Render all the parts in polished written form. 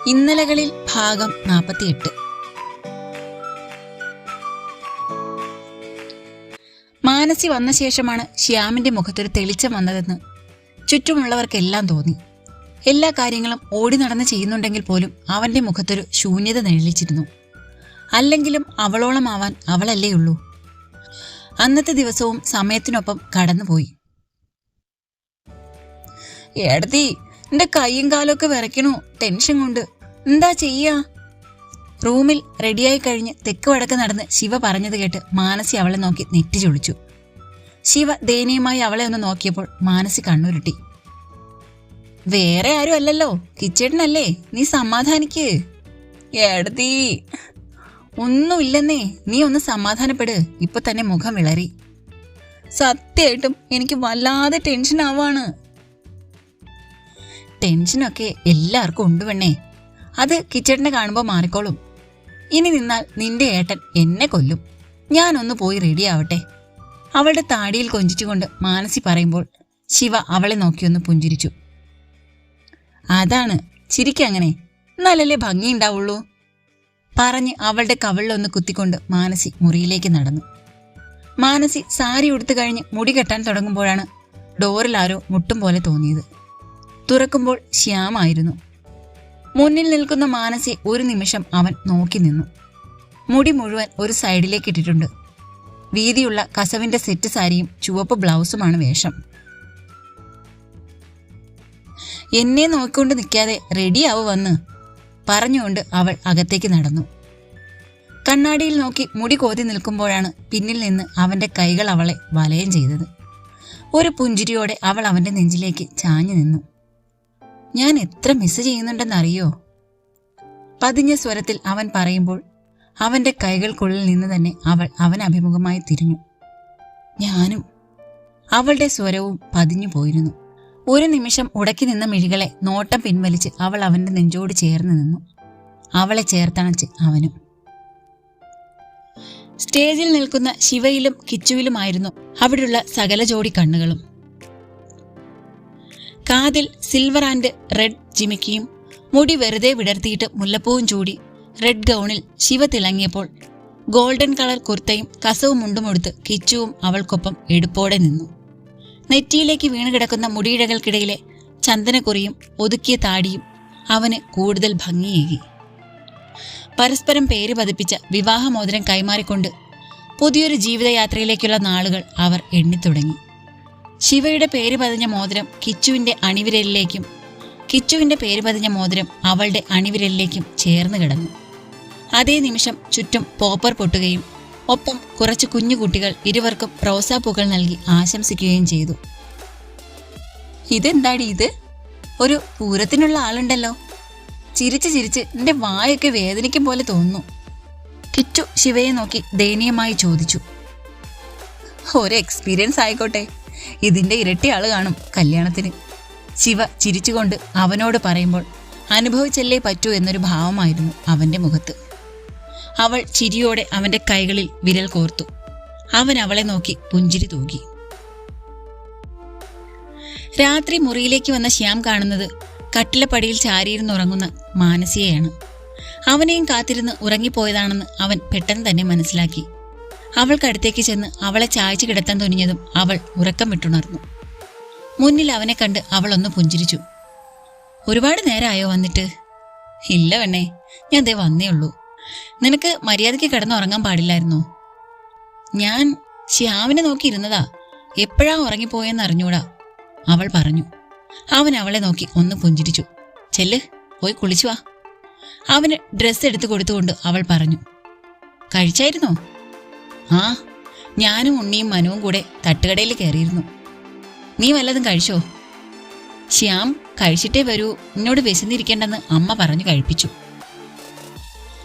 ഇന്നലകളിൽ ഭാഗം 48. മാനസി വന്ന ശേഷമാണ് ശ്യാമിന്റെ മുഖത്തൊരു തെളിച്ചം വന്നതെന്ന് ചുറ്റുമുള്ളവർക്കെല്ലാം തോന്നി. എല്ലാ കാര്യങ്ങളും ഓടി നടന്ന് ചെയ്യുന്നുണ്ടെങ്കിൽ പോലും അവന്റെ മുഖത്തൊരു ശൂന്യത നിഴലിച്ചിരുന്നു. അല്ലെങ്കിലും അവളോളമാവാൻ അവളല്ലേ ഉള്ളൂ. അന്നത്തെ ദിവസവും സമയത്തിനൊപ്പം കടന്നുപോയി. ഏടത്തി, എന്റെ കൈയും കാലൊക്കെ വിറയ്ക്കണു, ടെൻഷൻ കൊണ്ട്. എന്താ ചെയ്യാ? റൂമിൽ റെഡിയായി കഴിഞ്ഞ് തെക്ക് വടക്ക് നടന്ന് ശിവ പറഞ്ഞത് കേട്ട് മാനസി അവളെ നോക്കി നെറ്റി ചൊളിച്ചു. ശിവ ദയനീയമായി അവളെ ഒന്ന് നോക്കിയപ്പോൾ മാനസി കണ്ണുരുട്ടി. വേറെ ആരും അല്ലല്ലോ, കിച്ചേട്ടനല്ലേ, നീ സമാധാനിക്ക്. ഏടത്തി, ഒന്നുമില്ലെന്നേ, നീ ഒന്ന് സമാധാനപ്പെട്. ഇപ്പൊ തന്നെ മുഖം വിളറി. സത്യമായിട്ടും എനിക്ക് വല്ലാതെ ടെൻഷൻ ആവാണ്. ടെൻഷനൊക്കെ എല്ലാവർക്കും ഉണ്ട് പെണ്ണേ, അത് കിച്ചേട്ടനെ കാണുമ്പോൾ മാറിക്കോളും. ഇനി നിന്നാൽ നിന്റെ ഏട്ടൻ എന്നെ കൊല്ലും. ഞാനൊന്ന് പോയി റെഡിയാവട്ടെ. അവളുടെ താടിയിൽ കൊഞ്ചിച്ചുകൊണ്ട് മാനസി പറയുമ്പോൾ ശിവ അവളെ നോക്കിയൊന്ന് പുഞ്ചിരിച്ചു. അതാണ്, ചിരിക്കങ്ങനെ, എന്നാലല്ലേ ഭംഗിയുണ്ടാവുള്ളൂ പറഞ്ഞ് അവളുടെ കവിളിലൊന്ന് കുത്തിക്കൊണ്ട് മാനസി മുറിയിലേക്ക് നടന്നു. മാനസി സാരി ഉടുത്തു കഴിഞ്ഞ് മുടി കെട്ടാൻ തുടങ്ങുമ്പോഴാണ് ഡോറിൽ ആരോ മുട്ടും പോലെ തോന്നിയത്. തുറക്കുമ്പോൾ ശ്യാമായിരുന്നു. മുന്നിൽ നിൽക്കുന്ന മാനസി ഒരു നിമിഷം അവൻ നോക്കി നിന്നു. മുടി മുഴുവൻ ഒരു സൈഡിലേക്ക് ഇട്ടിട്ടുണ്ട്. വീതിയുള്ള കസവിന്റെ സെറ്റ് സാരിയും ചുവപ്പ് ബ്ലൗസുമാണ് വേഷം. എന്നെ നോക്കിക്കൊണ്ട് നിൽക്കാതെ റെഡിയാവ് വന്ന് പറഞ്ഞുകൊണ്ട് അവൾ അകത്തേക്ക് നടന്നു. കണ്ണാടിയിൽ നോക്കി മുടി കോതി നിൽക്കുമ്പോഴാണ് പിന്നിൽ നിന്ന് അവന്റെ കൈകൾ അവളെ വലയം ചെയ്തത്. ഒരു പുഞ്ചിരിയോടെ അവൾ അവന്റെ നെഞ്ചിലേക്ക് ചാഞ്ഞു നിന്നു. ഞാൻ എത്ര മിസ് ചെയ്യുന്നുണ്ടെന്നറിയോ? പതിഞ്ഞ സ്വരത്തിൽ അവൻ പറയുമ്പോൾ അവന്റെ കൈകൾക്കുള്ളിൽ നിന്ന് തന്നെ അവൾ അവനഭിമുഖമായി തിരിഞ്ഞു. ഞാനും. അവളുടെ സ്വരവും പതിഞ്ഞു പോയിരുന്നു. ഒരു നിമിഷം ഉടക്കി നിന്ന മിഴികളെ നോട്ടം പിൻവലിച്ച് അവൾ അവന്റെ നെഞ്ചോട് ചേർന്ന് നിന്നു. അവളെ ചേർത്തണച്ച് അവനും. സ്റ്റേജിൽ നിൽക്കുന്ന ശിവയിലും കിച്ചുവിലുമായിരുന്നു അവിടെയുള്ള സകല ജോഡി കണ്ണുകളും. കാതിൽ സിൽവർ ആൻഡ് റെഡ് ജിമിക്കിയും മുടി വെറുതെ വിടർത്തിയിട്ട് മുല്ലപ്പൂവും ചൂടി റെഡ് ഗൗണിൽ ശിവ തിളങ്ങിയപ്പോൾ ഗോൾഡൻ കളർ കുർത്തയും കസവും മുണ്ടുമെടുത്ത് കിച്ചുവും അവൾക്കൊപ്പം എടുപ്പോടെ നിന്നു. നെറ്റിയിലേക്ക് വീണുകിടക്കുന്ന മുടിയിഴകൾക്കിടയിലെ ചന്ദനക്കുറിയും ഒതുക്കിയ താടിയും അവന് കൂടുതൽ ഭംഗിയേകി. പരസ്പരം പേര് പതിപ്പിച്ച വിവാഹമോതിരം കൈമാറിക്കൊണ്ട് പുതിയൊരു ജീവിതയാത്രയിലേക്കുള്ള നാളുകൾ അവർ എണ്ണിത്തുടങ്ങി. ശിവയുടെ പേര് പതിഞ്ഞ മോതിരം കിച്ചുവിന്റെ അണിവിരലിലേക്കും കിച്ചുവിന്റെ പേര് പതിഞ്ഞ മോതിരം അവളുടെ അണിവിരലിലേക്കും ചേർന്ന് കിടന്നു. അതേ നിമിഷം ചുറ്റും പോപ്പർ പൊട്ടുകയും ഒപ്പം കുറച്ച് കുഞ്ഞുകുട്ടികൾ ഇരുവർക്കും റോസാപ്പൂക്കൾ നൽകി ആശംസിക്കുകയും ചെയ്തു. ഇതെന്താടി ഇത്? ഒരു പൂരത്തിനുള്ള ആളുണ്ടല്ലോ. ചിരിച്ച് ചിരിച്ച് എന്റെ വായൊക്കെ വേദനിക്കും പോലെ തോന്നുന്നു. കിച്ചു ശിവയെ നോക്കി ദയനീയമായി ചോദിച്ചു. ഒരു എക്സ്പീരിയൻസ് ആയിക്കോട്ടെ, ഇതിന്റെ ഇരട്ടി ആള് കാണും കല്യാണത്തിന്. ശിവ ചിരിച്ചുകൊണ്ട് അവനോട് പറയുമ്പോൾ അനുഭവിച്ചല്ലേ പറ്റൂ എന്നൊരു ഭാവമായിരുന്നു അവന്റെ മുഖത്ത്. അവൾ ചിരിയോടെ അവന്റെ കൈകളിൽ വിരൽ കോർത്തു. അവൻ അവളെ നോക്കി പുഞ്ചിരി തൂകി. രാത്രി മുറിയിലേക്ക് വന്ന ശ്യാം കാണുന്നത് കട്ടിലപ്പടിയിൽ ചാരിയിരുന്നുറങ്ങുന്ന മാനസിയെയാണ്. അവനെയും കാത്തിരുന്ന് ഉറങ്ങിപ്പോയതാണെന്ന് അവൻ പെട്ടെന്ന് തന്നെ മനസ്സിലാക്കി. അവൾക്കടുത്തേക്ക് ചെന്ന് അവളെ ചായച്ചു കിടത്താൻ തുനിഞ്ഞതും അവൾ ഉറക്കം വിട്ടുണർന്നു. മുന്നിൽ അവനെ കണ്ട് അവൾ ഒന്ന് പുഞ്ചിരിച്ചു. ഒരുപാട് നേരമായോ വന്നിട്ട്? ഇല്ല പെണ്ണേ, ഞാൻ ദേ വന്നേ ഉള്ളൂ. നിനക്ക് മര്യാദയ്ക്ക് കിടന്നുറങ്ങാൻ പാടില്ലായിരുന്നോ? ഞാൻ ശ്യാമിനെ നോക്കിയിരുന്നതാ, എപ്പോഴാ ഉറങ്ങിപ്പോയെന്ന് അറിഞ്ഞൂടാ, അവൾ പറഞ്ഞു. അവൻ അവളെ നോക്കി ഒന്ന് പുഞ്ചിരിച്ചു. ചെല്ല്, പോയി കുളിച്ചു വാ. അവന് ഡ്രസ്സ് എടുത്തു കൊടുത്തുകൊണ്ട് അവൾ പറഞ്ഞു. കഴിച്ചായിരുന്നോ? ആ, ഞാനും ഉണ്ണിയും മനുവും കൂടെ തട്ടുകടയിൽ കയറിയിരുന്നു. നീ വല്ലതും കഴിച്ചോ? ശ്യാം കഴിച്ചിട്ടേ വരൂ, എന്നോട് വിശന്നിരിക്കേണ്ടെന്ന് അമ്മ പറഞ്ഞു കഴിപ്പിച്ചു.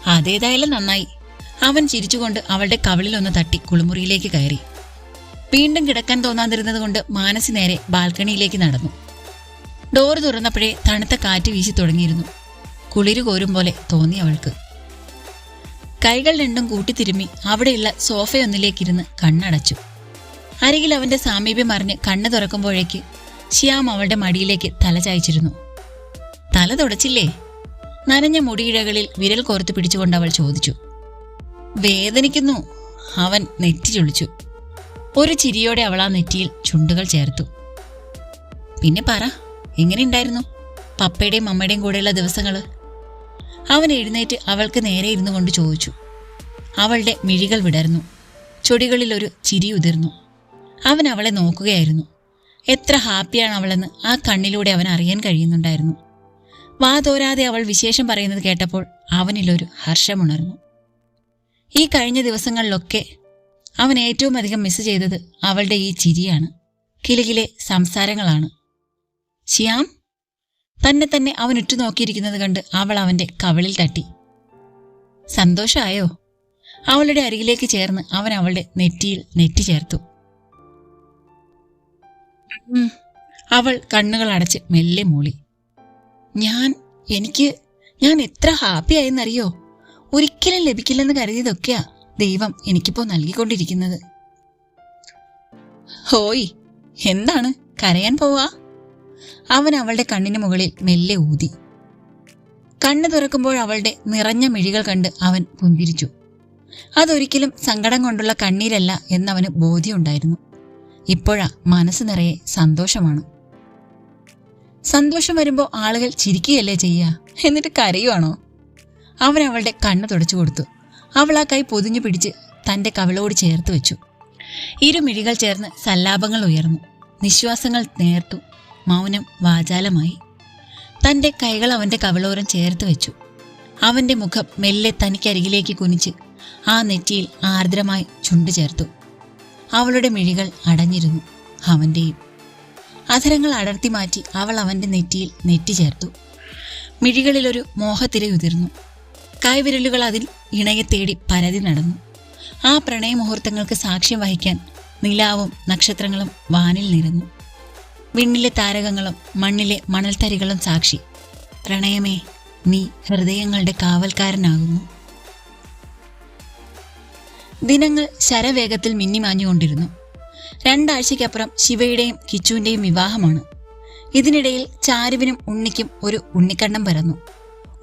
അതേതായാലും നന്നായി. അവൻ ചിരിച്ചുകൊണ്ട് അവളുടെ കവിളിലൊന്ന് തട്ടി കുളിമുറിയിലേക്ക് കയറി. വീണ്ടും കിടക്കാൻ തോന്നാതിരുന്നത് കൊണ്ട് മാനസി നേരെ ബാൽക്കണിയിലേക്ക് നടന്നു. ഡോറ് തുറന്നപ്പോഴേ തണുത്ത കാറ്റ് വീശി തുടങ്ങിയിരുന്നു. കുളിരു കോരും പോലെ തോന്നി അവൾക്ക്. കൈകൾ രണ്ടും കൂട്ടിത്തിരുമ്മി അവിടെയുള്ള സോഫയൊന്നിലേക്കിരുന്ന് കണ്ണടച്ചു. അരികിൽ അവന്റെ സാമീപ്യം അറിഞ്ഞ് കണ്ണ് തുറക്കുമ്പോഴേക്ക് ശ്യാം അവളുടെ മടിയിലേക്ക് തല ചായ്ച്ചിരുന്നു. തല തുടച്ചില്ലേ? നനഞ്ഞ മുടിയിഴകളിൽ വിരൽ കോർത്ത് പിടിച്ചുകൊണ്ട് അവൾ ചോദിച്ചു. വേദനിക്കുന്നു. അവൻ നെറ്റി ചൊളിച്ചു. ഒരു ചിരിയോടെ അവൾ ആ നെറ്റിയിൽ ചുണ്ടുകൾ ചേർത്തു. പിന്നെ പറ, എങ്ങനെയുണ്ടായിരുന്നു പപ്പയുടെയും അമ്മയുടെയും കൂടെയുള്ള ദിവസങ്ങള്? അവൻ എഴുന്നേറ്റ് അവൾക്ക് നേരെ ഇരുന്നു കൊണ്ട് ചോദിച്ചു. അവളുടെ മിഴികൾ വിടർന്നു. ചൊടികളിൽ ഒരു ചിരി ഉതിർന്നു. അവൻ അവളെ നോക്കുകയായിരുന്നു. എത്ര ഹാപ്പിയാണ് അവളെന്ന് ആ കണ്ണിലൂടെ അവൻ അറിയാൻ കഴിയുന്നുണ്ടായിരുന്നു. വാതോരാതെ അവൾ വിശേഷം പറയുന്നത് കേട്ടപ്പോൾ അവനിലൊരു ഹർഷമുണർന്നു. ഈ കഴിഞ്ഞ ദിവസങ്ങളിലൊക്കെ അവൻ ഏറ്റവും അധികം മിസ് ചെയ്തത് അവളുടെ ഈ ചിരിയാണ്, കിലുകിലെ സംസാരങ്ങളാണ്. ശ്യാം, തന്നെ അവൻ ഉറ്റുനോക്കിയിരിക്കുന്നത് കണ്ട് അവൾ അവന്റെ കവിളിൽ തട്ടി. സന്തോഷമായോ? അവളുടെ അരികിലേക്ക് ചേർന്ന് അവൻ അവളുടെ നെറ്റിയിൽ നെറ്റി ചേർത്തു. അവൾ കണ്ണുകൾ അടച്ച് മെല്ലെ മൂളി. ഞാൻ എത്ര ഹാപ്പിയായെന്നറിയോ? ഒരിക്കലും ലഭിക്കില്ലെന്ന് കരുതിയതൊക്കെയാ ദൈവം എനിക്കിപ്പോ നൽകിക്കൊണ്ടിരിക്കുന്നത്. ഹോയ്, എന്താണ് കരയാൻ പോവാ? അവൻ അവളുടെ കണ്ണിന് മുകളിൽ മെല്ലെ ഊതി. കണ്ണു തുറക്കുമ്പോൾ അവളുടെ നിറഞ്ഞ മിഴികൾ കണ്ട് അവൻ പുഞ്ചിരിച്ചു. അതൊരിക്കലും സങ്കടം കൊണ്ടുള്ള കണ്ണീരല്ല എന്നവന് ബോധ്യമുണ്ടായിരുന്നു. ഇപ്പോഴാ മനസ്സ് നിറയെ സന്തോഷമാണ്. സന്തോഷം വരുമ്പോൾ ആളുകൾ ചിരിക്കുകയല്ലേ ചെയ്യുക, എന്നിട്ട് കരയുവാണോ? അവൻ അവളുടെ കണ്ണ് തുടച്ചു കൊടുത്തു. അവൾ ആ കൈ പൊതിഞ്ഞു പിടിച്ച് തന്റെ കവിളോട് ചേർത്ത് വെച്ചു. ഇരുമിഴികൾ ചേർന്ന് സല്ലാപങ്ങൾ ഉയർന്നു. നിശ്വാസങ്ങൾ നേർത്തു. മൗനം വാചാലമായി. തന്റെ കൈകൾ അവന്റെ കവിളോരം ചേർത്ത് വെച്ചു. അവന്റെ മുഖം മെല്ലെ തനിക്കരികിലേക്ക് കുനിച്ച് ആ നെറ്റിയിൽ ആർദ്രമായി ചുണ്ടു ചേർത്തു. അവളുടെ മിഴികൾ അടഞ്ഞിരുന്നു. അവന്റെയും അധരങ്ങൾ അടർത്തി മാറ്റി അവൾ അവന്റെ നെറ്റിയിൽ നെറ്റി ചേർത്തു. മിഴികളിലൊരു മോഹത്തിരയുതിർന്നു. കൈവിരലുകൾ അതിൽ ഇണയെ തേടി പരതി നടന്നു. ആ പ്രണയമുഹൂർത്തങ്ങൾക്ക് സാക്ഷ്യം വഹിക്കാൻ നിലാവും നക്ഷത്രങ്ങളും വാനിൽ നിരന്നു. വിണ്ണിലെ താരകങ്ങളും മണ്ണിലെ മണൽത്തരികളും സാക്ഷി. പ്രണയമേ, നീ ഹൃദയങ്ങളുടെ കാവൽക്കാരനാകുന്നു. ദിനങ്ങൾ ശരവേഗത്തിൽ മിന്നിമാഞ്ഞുകൊണ്ടിരുന്നു. 2 ആഴ്ചയ്ക്കപ്പുറം ശിവയുടെയും കിച്ചുവിന്റെയും വിവാഹമാണ്. ഇതിനിടയിൽ ചാരുവിനും ഉണ്ണിക്കും ഒരു ഉണ്ണിക്കണ്ണൻ പിറന്നു.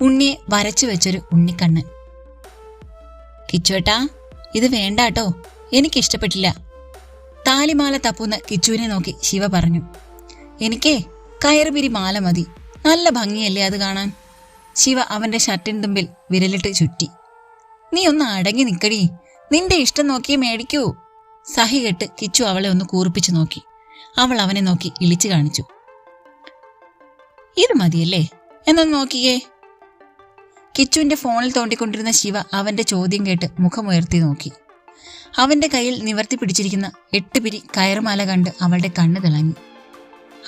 ഉണ്ണിയെ വരച്ചു വെച്ചൊരു ഉണ്ണിക്കണ്ണൻ. കിച്ചുവേട്ടാ, ഇത് വേണ്ടാട്ടോ, എനിക്കിഷ്ടപ്പെട്ടില്ല. താലിമാല തപ്പുന്ന കിച്ചുവിനെ നോക്കി ശിവ പറഞ്ഞു. എനിക്കേ കയറുപിരി മാല മതി, നല്ല ഭംഗിയല്ലേ അത് കാണാൻ. ശിവ അവന്റെ ഷർട്ടിൻ തുമ്പിൽ വിരലിട്ട് ചുറ്റി. നീ ഒന്ന് അടങ്ങി നിക്കടി, നിന്റെ ഇഷ്ടം നോക്കിയേ മേടിക്കൂ. സഹി കെട്ട് കിച്ചു അവളെ ഒന്ന് കൂർപ്പിച്ചു നോക്കി. അവൾ അവനെ നോക്കി ഇളിച്ചു കാണിച്ചു. ഇത് മതിയല്ലേ, എന്നൊന്ന് നോക്കിയേ. കിച്ചുവിന്റെ ഫോണിൽ തോണ്ടിക്കൊണ്ടിരുന്ന ശിവ അവന്റെ ചോദ്യം കേട്ട് മുഖമുയർത്തി നോക്കി. അവന്റെ കയ്യിൽ നിവർത്തി പിടിച്ചിരിക്കുന്ന 8 പിരി കയറുമാല കണ്ട് അവളുടെ കണ്ണ് തിളങ്ങി.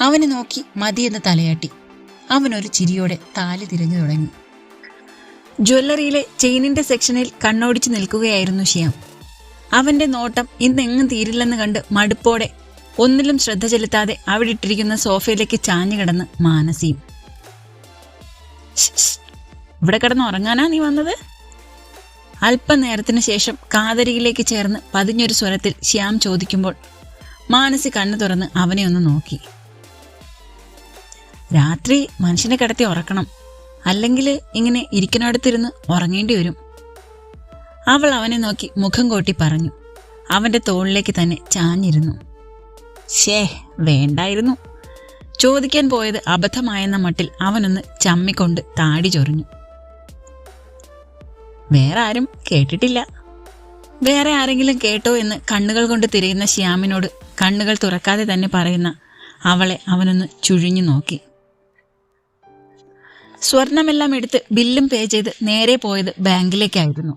അവനെ നോക്കി മതിയെന്ന് തലയാട്ടി. അവനൊരു ചിരിയോടെ താലി തിരഞ്ഞു തുടങ്ങി. ജ്വല്ലറിയിലെ ചെയിനിന്റെ സെക്ഷനിൽ കണ്ണോടിച്ചു നിൽക്കുകയായിരുന്നു ശ്യാം. അവന്റെ നോട്ടം ഇന്നെങ്ങും തീരില്ലെന്ന് കണ്ട് മടുപ്പോടെ ഒന്നിലും ശ്രദ്ധ ചെലുത്താതെ അവിടെ ഇട്ടിരിക്കുന്ന സോഫയിലേക്ക് ചാഞ്ഞു കിടന്ന് മാനസിയും. ഇവിടെ കിടന്ന് ഉറങ്ങാനാ നീ വന്നത്? അല്പനേരത്തിന് ശേഷം കാതരിയിലേക്ക് ചേർന്ന് പതിഞ്ഞൊരു സ്വരത്തിൽ ശ്യാം ചോദിക്കുമ്പോൾ മാനസി കണ്ണു തുറന്ന് അവനെ ഒന്ന് നോക്കി. രാത്രി മനുഷ്യനെ കിടത്തി ഉറക്കണം, അല്ലെങ്കിൽ ഇങ്ങനെ ഇരിക്കുന്നിടത്തിരുന്ന് ഉറങ്ങേണ്ടി വരും. അവൾ അവനെ നോക്കി മുഖം കോട്ടി പറഞ്ഞു. അവന്റെ തോളിലേക്ക് തന്നെ ചാഞ്ഞിരുന്നു. വേണ്ടായിരുന്നു. ചോദിക്കാൻ പോയത് അബദ്ധമായെന്ന മട്ടിൽ അവനൊന്ന് ചമ്മിക്കൊണ്ട് താടി ചൊറിഞ്ഞു. വേറെ ആരും കേട്ടിട്ടില്ല. വേറെ ആരെങ്കിലും കേട്ടോ എന്ന് കണ്ണുകൾ കൊണ്ട് തിരയുന്ന ശ്യാമിനോട് കണ്ണുകൾ തുറക്കാതെ തന്നെ പറയുന്ന അവളെ അവനൊന്ന് ചുഴിഞ്ഞു നോക്കി. സ്വർണമെല്ലാം എടുത്ത് ബില്ലും പേ ചെയ്ത് നേരെ പോയത് ബാങ്കിലേക്കായിരുന്നു.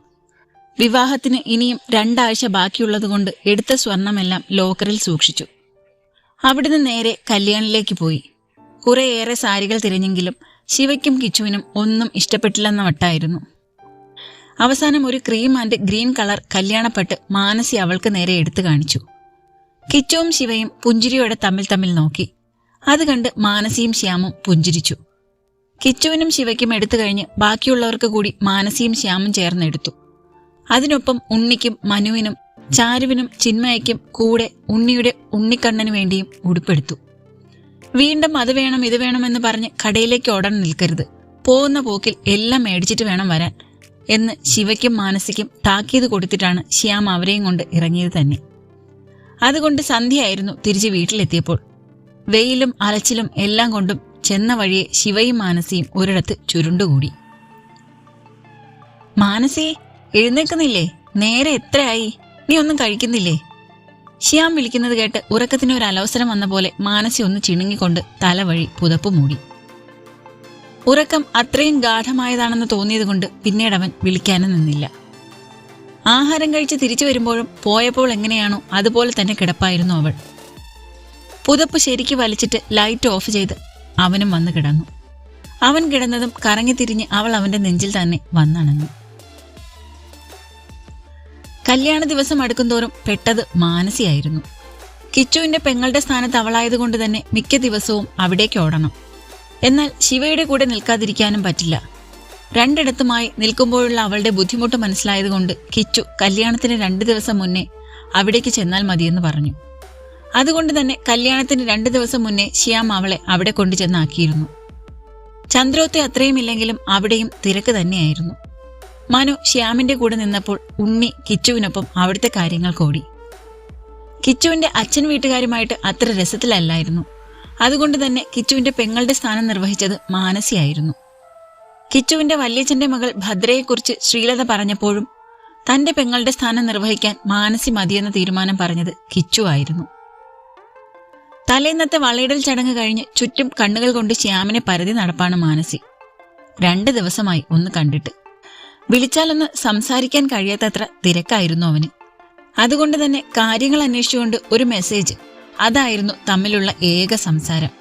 വിവാഹത്തിന് ഇനിയും 2 ആഴ്ച ബാക്കിയുള്ളതുകൊണ്ട് എടുത്ത സ്വർണമെല്ലാം ലോക്കറിൽ സൂക്ഷിച്ചു. അവിടുന്ന് നേരെ കല്യാണിലേക്ക് പോയി. കുറേയേറെ സാരികൾ തിരഞ്ഞെങ്കിലും ശിവയ്ക്കും കിച്ചുവിനും ഒന്നും ഇഷ്ടപ്പെട്ടില്ലെന്ന വട്ടായിരുന്നു. അവസാനം ഒരു ക്രീം ആൻഡ് ഗ്രീൻ കളർ കല്യാണപ്പെട്ട് മാനസി അവൾക്ക് നേരെ എടുത്തു കാണിച്ചു. കിച്ചുവും ശിവയും പുഞ്ചിരിയോടെ തമ്മിൽ നോക്കി. അത് കണ്ട് മാനസിയും ശ്യാമും പുഞ്ചിരിച്ചു. കിച്ചുവിനും ശിവയ്ക്കും എടുത്തു കഴിഞ്ഞ് ബാക്കിയുള്ളവർക്ക് കൂടി മാനസിയും ശ്യാമും ചേർന്നെടുത്തു. അതിനൊപ്പം ഉണ്ണിക്കും മനുവിനും ചാരുവിനും ചിന്മയയ്ക്കും കൂടെ ഉണ്ണിയുടെ ഉണ്ണിക്കണ്ണന് വേണ്ടിയും ഉടുപ്പെടുത്തു. വീണ്ടും അത് വേണം ഇത് വേണമെന്ന് പറഞ്ഞ് കടയിലേക്ക് ഓടാൻ നിൽക്കരുത്. പോകുന്ന പോക്കിൽ എല്ലാം മേടിച്ചിട്ട് വേണം വരാൻ എന്ന് ശിവയ്ക്കും മാനസിക്കും താക്കീത് കൊടുത്തിട്ടാണ് ശ്യാം അവരെയും കൊണ്ട് ഇറങ്ങിയത് തന്നെ. അതുകൊണ്ട് സന്ധ്യയായിരുന്നു തിരിച്ച് വീട്ടിലെത്തിയപ്പോൾ. വെയിലും അലച്ചിലും എല്ലാം കൊണ്ടും ചെന്ന വഴിയെ ശിവയും മാനസിയും ഒരിടത്ത് ചുരുണ്ടുകൂടി. മാനസി, എഴുന്നേക്കുന്നില്ലേ? നേരെ എത്രയായി? നീ ഒന്നും കഴിക്കുന്നില്ലേ? ശ്യാം വിളിക്കുന്നത് കേട്ട് ഉറക്കത്തിന് ഒരു അലവസരം വന്ന പോലെ മാനസി ഒന്ന് ചിണുങ്ങിക്കൊണ്ട് തലവഴി പുതപ്പ് മൂടി. ഉറക്കം അത്രയും ഗാഠമായതാണെന്ന് തോന്നിയതുകൊണ്ട് പിന്നീട് അവൻ വിളിക്കാനും നിന്നില്ല. ആഹാരം കഴിച്ച് തിരിച്ചു വരുമ്പോഴും പോയപ്പോൾ എങ്ങനെയാണോ അതുപോലെ തന്നെ കിടപ്പായിരുന്നു അവൾ. പുതപ്പ് ശരിക്ക് വലിച്ചിട്ട് ലൈറ്റ് ഓഫ് ചെയ്ത് അവനും വന്ന് കിടന്നു. അവൻ കിടന്നതും കറങ്ങിത്തിരിഞ്ഞ് അവൾ അവന്റെ നെഞ്ചിൽ തന്നെ വന്നണഞ്ഞു. കല്യാണ ദിവസം അടുക്കുംതോറും പെട്ടത് മാനസിയായിരുന്നു. കിച്ചുവിന്റെ പെങ്ങളുടെ സ്ഥാനത്ത് അവളായതുകൊണ്ട് തന്നെ മിക്ക ദിവസവും അവിടേക്ക് ഓടണം. എന്നാൽ ശിവയുടെ കൂടെ നിൽക്കാതിരിക്കാനും പറ്റില്ല. രണ്ടിടത്തുമായി നിൽക്കുമ്പോഴുള്ള അവളുടെ ബുദ്ധിമുട്ട് മനസ്സിലായതുകൊണ്ട് കിച്ചു കല്യാണത്തിന് 2 ദിവസം മുന്നേ അവിടേക്ക് ചെന്നാൽ മതിയെന്ന് പറഞ്ഞു. അതുകൊണ്ട് തന്നെ കല്യാണത്തിന് 2 ദിവസം മുന്നേ ശ്യാം അവളെ അവിടെ കൊണ്ടുചെന്നാക്കിയിരുന്നു. ചന്ദ്രോത്തെ അത്രയും ഇല്ലെങ്കിലും അവിടെയും തിരക്ക് തന്നെയായിരുന്നു. മനു ശ്യാമിന്റെ കൂടെ നിന്നപ്പോൾ ഉണ്ണി കിച്ചുവിനൊപ്പം അവിടുത്തെ കാര്യങ്ങൾ കോടി. കിച്ചുവിന്റെ അച്ഛൻ വീട്ടുകാരുമായിട്ട് അത്ര രസത്തിലല്ലായിരുന്നു. അതുകൊണ്ട് തന്നെ കിച്ചുവിന്റെ പെങ്ങളുടെ സ്ഥാനം നിർവഹിച്ചത് മാനസിയായിരുന്നു. കിച്ചുവിന്റെ വല്യച്ഛന്റെ മകൾ ഭദ്രയെക്കുറിച്ച് ശ്രീലത പറഞ്ഞപ്പോഴും തന്റെ പെങ്ങളുടെ സ്ഥാനം നിർവഹിക്കാൻ മാനസി മതിയെന്ന തീരുമാനം പറഞ്ഞത് കിച്ചു ആയിരുന്നു. തലേന്നത്തെ വളയിടൽ ചടങ്ങ് കഴിഞ്ഞ് ചുറ്റും കണ്ണുകൾ കൊണ്ട് ശ്യാമിനെ പരതി നടപ്പാണ് മാനസി. 2 ദിവസമായി ഒന്ന് കണ്ടിട്ട്. വിളിച്ചാലൊന്ന് സംസാരിക്കാൻ കഴിയാത്തത്ര തിരക്കായിരുന്നു അവന്. അതുകൊണ്ട് തന്നെ കാര്യങ്ങൾ അന്വേഷിച്ചുകൊണ്ട് ഒരു മെസ്സേജ്, അതായിരുന്നു തമ്മിലുള്ള ഏക സംസാരം.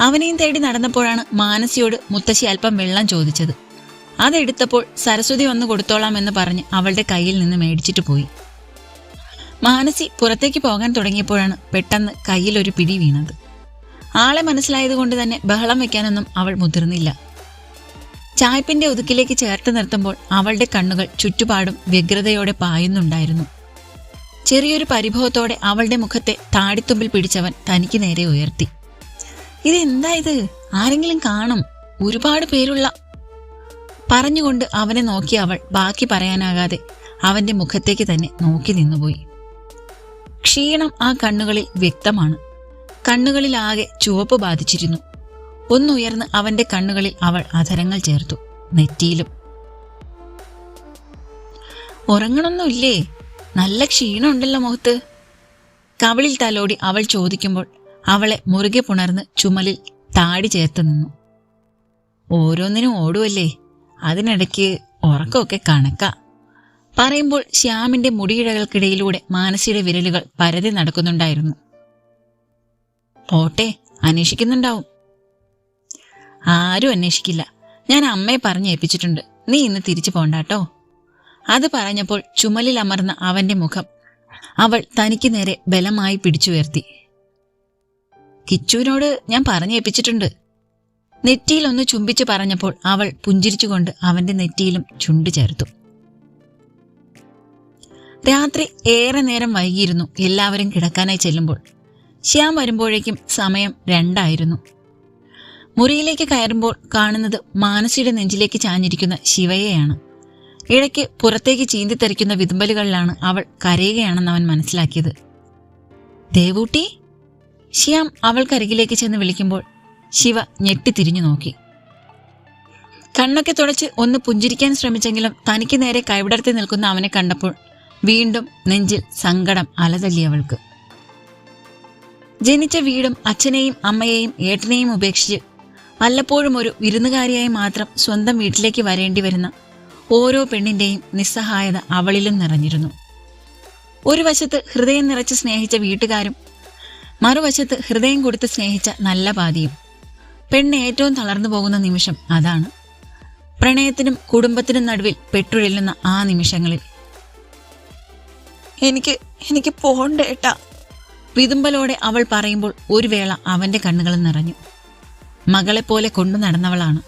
അവനെയും തേടി നടന്നപ്പോഴാണ് മാനസിയോട് മുത്തശ്ശി അല്പം വെള്ളം ചോദിച്ചത്. അതെടുത്തപ്പോൾ സരസ്വതി വന്നു കൊടുത്തോളാം എന്ന് പറഞ്ഞ് അവളുടെ കയ്യിൽ നിന്ന് മേടിച്ചിട്ട് പോയി. മാനസി പുറത്തേക്ക് പോകാൻ തുടങ്ങിയപ്പോഴാണ് പെട്ടെന്ന് കയ്യിലൊരു പിടി വീണത്. ആളെ മനസ്സിലായതുകൊണ്ട് തന്നെ ബഹളം വെക്കാനൊന്നും അവൾ മുതിർന്നില്ല. ചായ്പിന്റെ ഒതുക്കിലേക്ക് ചേർത്ത് നിർത്തുമ്പോൾ അവളുടെ കണ്ണുകൾ ചുറ്റുപാടും വ്യഗ്രതയോടെ പായുന്നുണ്ടായിരുന്നു. ചെറിയൊരു പരിഭവത്തോടെ അവളുടെ മുഖത്തെ താടിത്തുമ്പിൽ പിടിച്ചവൻ തനിക്ക് നേരെ ഉയർത്തി. ഇതെന്തായത്? ആരെങ്കിലും കാണും, ഒരുപാട് പേരുള്ള പറഞ്ഞുകൊണ്ട് അവനെ നോക്കി അവൾ ബാക്കി പറയാനാകാതെ അവന്റെ മുഖത്തേക്ക് തന്നെ നോക്കി നിന്നുപോയി. ക്ഷീണം ആ കണ്ണുകളിൽ വ്യക്തമാണ്. കണ്ണുകളിലാകെ ചുവപ്പ് ബാധിച്ചിരുന്നു. ഒന്നുയർന്ന് അവന്റെ കണ്ണുകളിൽ അവൾ അധരങ്ങൾ ചേർത്തു, നെറ്റിയിലും. ഉറങ്ങണമൊന്നുമില്ലേ? നല്ല ക്ഷീണമുണ്ടല്ലോ മുഖത്ത്. കവിളിൽ തലോടി അവൾ ചോദിക്കുമ്പോൾ അവളെ മുറുകെ പുണർന്ന് ചുമലിൽ താടി ചേർത്ത് നിന്നു. ഓരോന്നിനും ഓടുവല്ലേ, അതിനിടയ്ക്ക് ഉറക്കമൊക്കെ കണക്കാ പറയുമ്പോൾ ശ്യാമിന്റെ മുടിയിഴകൾക്കിടയിലൂടെ മാനസിയുടെ വിരലുകൾ പരതി നടക്കുന്നുണ്ടായിരുന്നു. പോട്ടെ, അന്വേഷിക്കുന്നുണ്ടാവും. ആരും അന്വേഷിക്കില്ല, ഞാൻ അമ്മയെ പറഞ്ഞേൽപ്പിച്ചിട്ടുണ്ട്. നീ ഇന്ന് തിരിച്ചു പോണ്ടാട്ടോ. അത് പറഞ്ഞപ്പോൾ ചുമലിൽ അമർന്ന അവന്റെ മുഖം അവൾ തനിക്ക് നേരെ ബലമായി പിടിച്ചുയർത്തി. കിച്ചുവിനോട് ഞാൻ പറഞ്ഞേൽപ്പിച്ചിട്ടുണ്ട്. നെറ്റിയിലൊന്ന് ചുംബിച്ചു പറഞ്ഞപ്പോൾ അവൾ പുഞ്ചിരിച്ചുകൊണ്ട് അവന്റെ നെറ്റിയിലും ചുണ്ടു ചേർത്തു. രാത്രി ഏറെ നേരം വൈകിയിരുന്നു. എല്ലാവരും കിടക്കാനായി ചെല്ലുമ്പോൾ ശ്യാം വരുമ്പോഴേക്കും സമയം 2 ആയിരുന്നു. മുറിയിലേക്ക് കയറുമ്പോൾ കാണുന്നത് മാനസിയുടെ നെഞ്ചിലേക്ക് ചാഞ്ഞിരിക്കുന്ന ശിവയെയാണ്. ഇടയ്ക്ക് പുറത്തേക്ക് ചീന്തിത്തെറിക്കുന്ന വിതുമ്പലുകളിലാണ് അവൾ കരയുകയാണെന്ന് അവൻ മനസ്സിലാക്കിയത്. ദേവൂട്ടി? ശ്യാം അവൾക്കരികിലേക്ക് ചെന്ന് വിളിക്കുമ്പോൾ ശിവ ഞെട്ടിത്തിരിഞ്ഞു നോക്കി. കണ്ണൊക്കെ തുടച്ച് ഒന്ന് പുഞ്ചിരിക്കാൻ ശ്രമിച്ചെങ്കിലും തനിക്ക് നേരെ കൈവിടർത്തി നിൽക്കുന്ന അവനെ കണ്ടപ്പോൾ വീണ്ടും നെഞ്ചിൽ സങ്കടം അലതല്ലിയവൾക്ക്. ജനിച്ച വീടും അച്ഛനെയും അമ്മയെയും ഏട്ടനെയും ഉപേക്ഷിച്ച് വല്ലപ്പോഴും ഒരു വിരുന്നുകാരിയായി മാത്രം സ്വന്തം വീട്ടിലേക്ക് വരേണ്ടി വരുന്ന ഓരോ പെണ്ണിന്റെയും നിസ്സഹായത അവളിലും നിറഞ്ഞിരുന്നു. ഒരു വശത്ത് ഹൃദയം നിറച്ച് സ്നേഹിച്ച വീട്ടുകാരും മറുവശത്ത് ഹൃദയം കൊടുത്ത് സ്നേഹിച്ച നല്ല പാതിയും. പെണ്ണ് ഏറ്റവും തളർന്നു പോകുന്ന നിമിഷം അതാണ്. പ്രണയത്തിനും കുടുംബത്തിനും നടുവിൽ പെട്ടുഴലുന്ന ആ നിമിഷങ്ങളിൽ. എനിക്ക് പോണ്ടേട്ടാ, വിതുമ്പലോടെ അവൾ പറയുമ്പോൾ ഒരു വേള അവന്റെ കണ്ണുകൾ നിറഞ്ഞു. മകളെപ്പോലെ കൊണ്ടു നടന്നവളാണ്.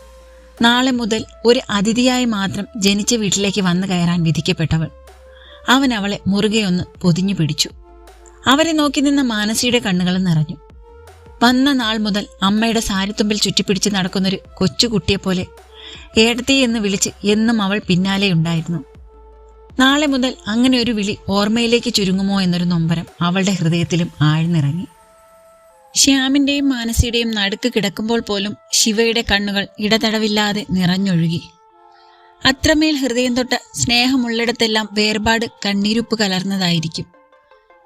നാളെ മുതൽ ഒരു അതിഥിയായി മാത്രം ജനിച്ച വീട്ടിലേക്ക് വന്നു കയറാൻ വിധിക്കപ്പെട്ടവൾ. അവൻ അവളെ മുറുകെയൊന്ന് പൊതിഞ്ഞു പിടിച്ചു. അവരെ നോക്കി നിന്ന മാനസിയുടെ കണ്ണുകൾ നിറഞ്ഞു. വന്ന നാൾ മുതൽ അമ്മയുടെ സാരിത്തുമ്പിൽ ചുറ്റിപ്പിടിച്ച് നടക്കുന്നൊരു കൊച്ചുകുട്ടിയെപ്പോലെ ഏടത്തി എന്ന് വിളിച്ച് എന്നും അവൾ പിന്നാലെയുണ്ടായിരുന്നു. നാളെ മുതൽ അങ്ങനെ ഒരു വിളി ഓർമ്മയിലേക്ക് ചുരുങ്ങുമോ എന്നൊരു നൊമ്പരം അവളുടെ ഹൃദയത്തിലും ആഴ്ന്നിറങ്ങി. ശ്യാമിന്റെയും മാനസിയുടെയും നടുക്ക് കിടക്കുമ്പോൾ പോലും ശിവയുടെ കണ്ണുകൾ ഇടതടവില്ലാതെ നിറഞ്ഞൊഴുകി. അത്രമേൽ ഹൃദയം തൊട്ട സ്നേഹമുള്ളിടത്തെല്ലാം വേർപാട് കണ്ണീരുപ്പ് കലർന്നതായിരിക്കും.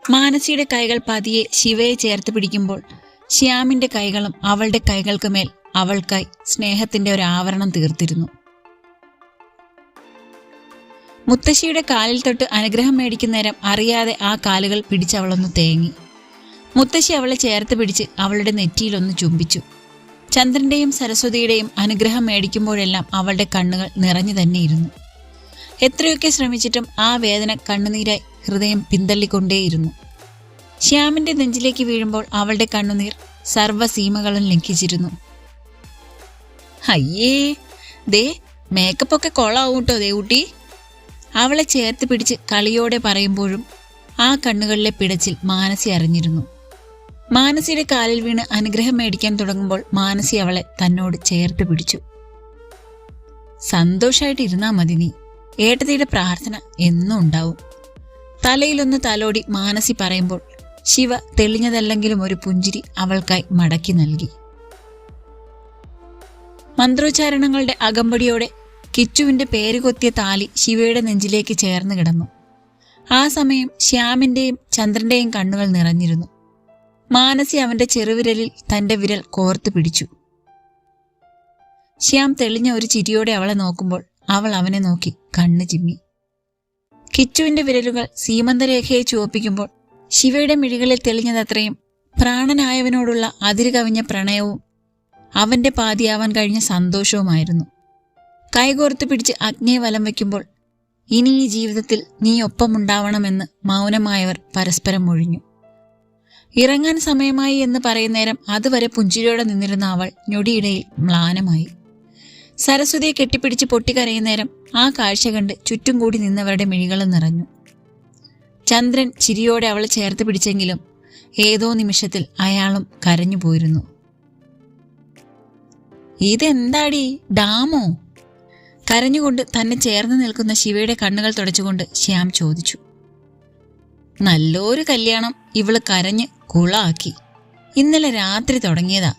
മാനസിയുടെ കൈകൾ പതിയെ ശിവയെ ചേർത്ത് പിടിക്കുമ്പോൾ ശ്യാമിന്റെ കൈകളും അവളുടെ കൈകൾക്ക് മേൽ അവൾക്കായി സ്നേഹത്തിന്റെ ഒരു ആവരണം തീർത്തിരുന്നു. മുത്തശ്ശിയുടെ കാലിൽ തൊട്ട് അനുഗ്രഹം മേടിക്കുന്ന നേരം അറിയാതെ ആ കാലുകൾ പിടിച്ചവളൊന്ന് തേങ്ങി. മുത്തശ്ശി അവളെ ചേർത്ത് പിടിച്ച് അവളുടെ നെറ്റിയിലൊന്ന് ചുംബിച്ചു. ചന്ദ്രന്റെയും സരസ്വതിയുടെയും അനുഗ്രഹം മേടിക്കുമ്പോഴെല്ലാം അവളുടെ കണ്ണുകൾ നിറഞ്ഞു തന്നെയിരുന്നു. എത്രയൊക്കെ ശ്രമിച്ചിട്ടും ആ വേദന കണ്ണുനീരായി ഹൃദയം പിന്തള്ളിക്കൊണ്ടേയിരുന്നു. ശ്യാമിന്റെ നെഞ്ചിലേക്ക് വീഴുമ്പോൾ അവളുടെ കണ്ണുനീർ സർവ്വസീമകളും ലംഘിച്ചിരുന്നു. അയ്യേ, ദേ മേക്കപ്പൊക്കെ കൊള്ളാവും കേട്ടോ ദേവുട്ടി. അവളെ ചേർത്ത് പിടിച്ച് കളിയോടെ പറയുമ്പോഴും ആ കണ്ണുകളിലെ പിടച്ചിൽ മാനസി അറിഞ്ഞിരുന്നു. മാനസിയുടെ കാലിൽ വീണ് അനുഗ്രഹം മേടിക്കാൻ തുടങ്ങുമ്പോൾ മാനസി അവളെ തന്നോട് ചേർത്ത് പിടിച്ചു. സന്തോഷമായിട്ട് ഇരുന്നാ മതി നീ, ഏട്ടത്തിയുടെ പ്രാർത്ഥന എന്നും ഉണ്ടാവും. തലയിലൊന്ന് തലോടി മാനസി പറയുമ്പോൾ ശിവ തെളിഞ്ഞതല്ലെങ്കിലും ഒരു പുഞ്ചിരി അവൾക്കായി മടക്കി നൽകി. മന്ത്രോച്ചാരണങ്ങളുടെ അകമ്പടിയോടെ കിച്ചുവിന്റെ പേരുകൊത്തിയ താലി ശിവയുടെ നെഞ്ചിലേക്ക് ചേർന്ന് കിടന്നു. ആ സമയം ശ്യാമിന്റെയും ചന്ദ്രന്റെയും കണ്ണുകൾ നിറഞ്ഞിരുന്നു. മാനസി അവന്റെ ചെറുവിരലിൽ തന്റെ വിരൽ കോർത്തു പിടിച്ചു. ശ്യാം തെളിഞ്ഞ ഒരു ചിരിയോടെ അവളെ നോക്കുമ്പോൾ അവൾ അവനെ നോക്കി കണ്ണു ചിമ്മി. കിച്ചുവിന്റെ വിരലുകൾ സീമന്തരേഖയെ ചുവപ്പിക്കുമ്പോൾ ശിവയുടെ മിഴികളിൽ തെളിഞ്ഞതത്രയും പ്രാണനായവനോടുള്ള അതിരുകവിഞ്ഞ പ്രണയവും അവന്റെ പാതിയാവാൻ കഴിഞ്ഞ സന്തോഷവുമായിരുന്നു. കൈകോർത്തു പിടിച്ച് അഗ്നിയെ വലം വയ്ക്കുമ്പോൾ ഇനി ഈ ജീവിതത്തിൽ നീ ഒപ്പമുണ്ടാവണമെന്ന് മൗനമായവർ പരസ്പരം ഒഴിഞ്ഞു. ഇറങ്ങാൻ സമയമായി എന്ന് പറയുന്നേരം അതുവരെ പുഞ്ചിരിയോടെ നിന്നിരുന്ന അവൾ ഞൊടിയിടയിൽ മ്ലാനമായി. സരസ്വതിയെ കെട്ടിപ്പിടിച്ച് പൊട്ടിക്കരയുന്നേരം ആ കാഴ്ച കണ്ട് ചുറ്റും കൂടി നിന്നവരുടെ മിഴികളും നിറഞ്ഞു. ചന്ദ്രൻ ചിരിയോടെ അവളെ ചേർത്ത് പിടിച്ചെങ്കിലും ഏതോ നിമിഷത്തിൽ അയാളും കരഞ്ഞു പോയിരുന്നു. ഇതെന്താടി, ഡാമോ? കരഞ്ഞുകൊണ്ട് തന്നെ ചേർന്ന് നിൽക്കുന്ന ശിവയുടെ കണ്ണുകൾ തുടച്ചുകൊണ്ട് ശ്യാം ചോദിച്ചു. നല്ലൊരു കല്യാണം ഇവള് കരഞ്ഞ് കുളാക്കി. ഇന്നലെ രാത്രി തുടങ്ങിയതാ.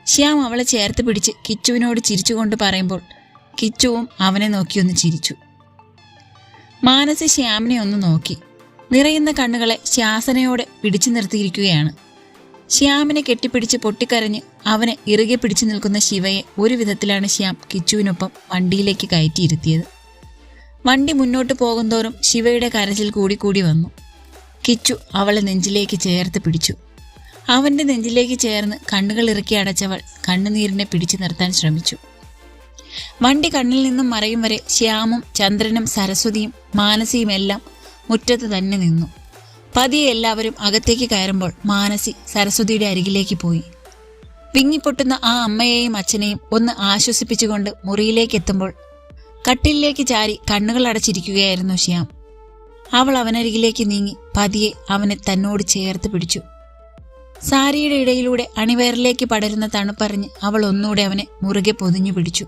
ശ്യാം അവളെ ചേർത്ത് പിടിച്ച് കിച്ചുവിനോട് ചിരിച്ചുകൊണ്ട് പറയുമ്പോൾ കിച്ചുവും അവനെ നോക്കിയൊന്ന് ചിരിച്ചു. മാനസി ശ്യാമിനെ ഒന്ന് നോക്കി. നിറയുന്ന കണ്ണുകളെ ശാസനയോടെ പിടിച്ചു നിർത്തിയിരിക്കുകയാണ്. ശ്യാമിനെ കെട്ടിപ്പിടിച്ച് പൊട്ടിക്കരഞ്ഞ് അവനെ ഇറുകെ പിടിച്ചു നിൽക്കുന്ന ശിവയെ ഒരു വിധത്തിലാണ് ശ്യാം കിച്ചുവിനൊപ്പം വണ്ടിയിലേക്ക് കയറ്റിയിരുത്തിയത്. വണ്ടി മുന്നോട്ട് പോകുന്തോറും ശിവയുടെ കരച്ചിൽ കൂടിക്കൂടി വന്നു. കിച്ചു അവളെ നെഞ്ചിലേക്ക് ചേർത്ത് പിടിച്ചു. അവന്റെ നെഞ്ചിലേക്ക് ചേർന്ന് കണ്ണുകൾ ഇറുക്കി അടച്ചവൾ കണ്ണുനീരിനെ പിടിച്ചു നിർത്താൻ ശ്രമിച്ചു. വണ്ടി കണ്ണിൽ നിന്നും മറയും വരെ ശ്യാമും ചന്ദ്രനും സരസ്വതിയും മാനസിയും എല്ലാം മുറ്റത്ത് തന്നെ നിന്നു. പതിയെ എല്ലാവരും അകത്തേക്ക് കയറുമ്പോൾ മാനസി സരസ്വതിയുടെ അരികിലേക്ക് പോയി. വിങ്ങിപ്പൊട്ടുന്ന ആ അമ്മയെയും അച്ഛനെയും ഒന്ന് ആശ്വസിപ്പിച്ചുകൊണ്ട് മുറിയിലേക്ക് എത്തുമ്പോൾ കട്ടിലിലേക്ക് ചാരി കണ്ണുകൾ അടച്ചിരിക്കുകയായിരുന്നു ശ്യാം. അവൾ അവനരികിലേക്ക് നീങ്ങി പതിയെ അവനെ തന്നോട് ചേർത്ത് പിടിച്ചു. സാരിയുടെ ഇടയിലൂടെ അണിവയറിലേക്ക് പടരുന്ന തണുപ്പറിഞ്ഞ് അവൾ ഒന്നുകൂടെ അവനെ മുറുകെ പൊതിഞ്ഞു പിടിച്ചു.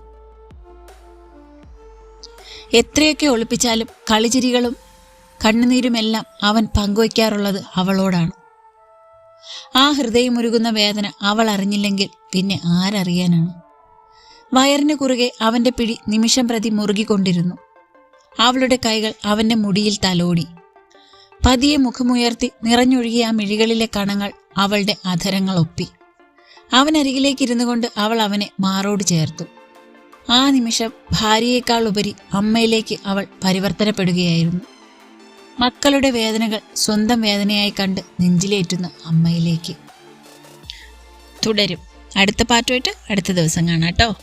എത്രയൊക്കെ ഒളിപ്പിച്ചാലും കളിചിരികളും കണ്ണുനീരുമെല്ലാം അവൻ പങ്കുവയ്ക്കാറുള്ളത് അവളോടാണ്. ആ ഹൃദയമുരുകുന്ന വേദന അവൾ അറിഞ്ഞില്ലെങ്കിൽ പിന്നെ ആരറിയാനാണ്? വയറിന് കുറുകെ അവന്റെ പിടി നിമിഷം പ്രതി മുറുകിക്കൊണ്ടിരുന്നു. അവളുടെ കൈകൾ അവന്റെ മുടിയിൽ തലോടി. പതിയെ മുഖമുയർത്തി നിറഞ്ഞൊഴുകിയ ആ മിഴികളിലെ കണങ്ങൾ അവളുടെ അധരങ്ങൾ ഒപ്പി. അവനരികിലേക്ക് ഇരുന്നു കൊണ്ട് അവൾ അവനെ മാറോട് ചേർത്തു. ആ നിമിഷം ഭാര്യയേക്കാൾ ഉപരി അമ്മയിലേക്ക് അവൾ പരിവർത്തനപ്പെടുകയായിരുന്നു. മക്കളുടെ വേദനകൾ സ്വന്തം വേദനയായി കണ്ട് നെഞ്ചിലേറ്റുന്ന അമ്മയിലേക്ക്. തുടരും. അടുത്ത പാട്ടുമായിട്ട് അടുത്ത ദിവസം കാണാം കേട്ടോ.